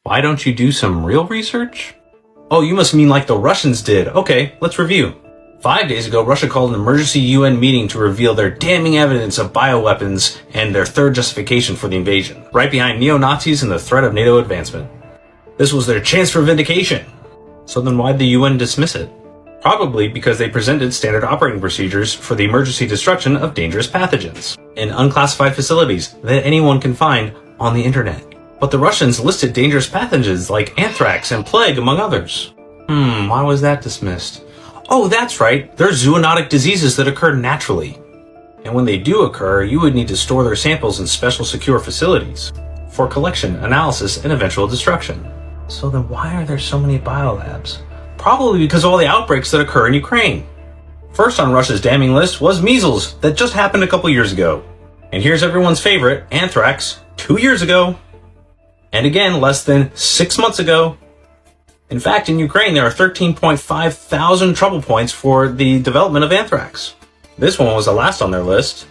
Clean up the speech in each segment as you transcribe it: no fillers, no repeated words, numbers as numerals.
Why don't you do some real research? Oh, you must mean like the Russians did. Okay, let's review. 5 days ago, Russia called an emergency UN meeting to reveal their damning evidence of bioweapons and their third justification for the invasion, right behind neo-Nazis and the threat of NATO advancement. This was their chance for vindication. So then why'd the UN dismiss it? Probably because they presented standard operating procedures for the emergency destruction of dangerous pathogens in unclassified facilities that anyone can find on the internet. But the Russians listed dangerous pathogens like anthrax and plague, among others. Why was that dismissed? Oh, that's right. They're zoonotic diseases that occur naturally. And when they do occur, you would need to store their samples in special secure facilities for collection, analysis, and eventual destruction. So then why are there so many biolabs? Probably because of all the outbreaks that occur in Ukraine. First on Russia's damning list was measles that just happened a couple years ago. And here's everyone's favorite, anthrax, 2 years ago. And again, less than 6 months ago. In fact, in Ukraine, there are 13.5 thousand trouble points for the development of anthrax. This one was the last on their list.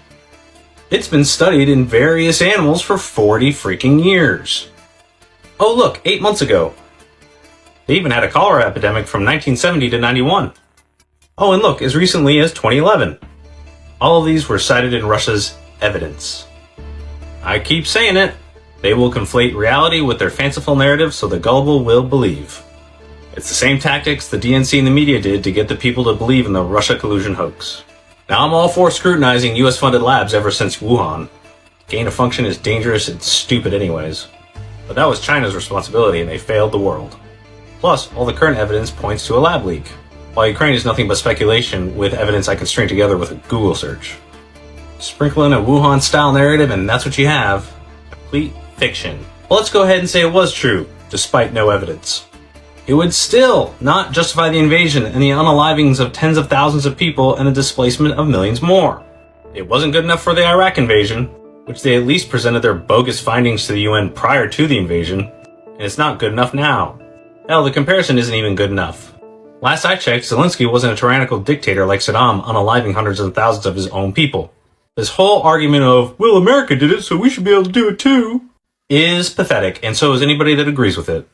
It's been studied in various animals for 40 freaking years. Oh look, 8 months ago. They even had a cholera epidemic from 1970 to 91. Oh, and look, as recently as 2011. All of these were cited in Russia's evidence. I keep saying it. They will conflate reality with their fanciful narrative so the gullible will believe. It's the same tactics the DNC and the media did to get the people to believe in the Russia collusion hoax. Now I'm all for scrutinizing US-funded labs ever since Wuhan. Gain of function is dangerous and stupid anyways. But that was China's responsibility and they failed the world. Plus, all the current evidence points to a lab leak, while Ukraine is nothing but speculation with evidence I can string together with a Google search. Sprinkle in a Wuhan-style narrative and that's what you have. Complete fiction. Well, let's go ahead and say it was true, despite no evidence. It would still not justify the invasion and the unalivings of tens of thousands of people and the displacement of millions more. It wasn't good enough for the Iraq invasion, which they at least presented their bogus findings to the UN prior to the invasion, and it's not good enough now. Hell, the comparison isn't even good enough. Last I checked, Zelensky wasn't a tyrannical dictator like Saddam unaliving hundreds of thousands of his own people. This whole argument of, well, America did it, so we should be able to do it too, is pathetic, and so is anybody that agrees with it.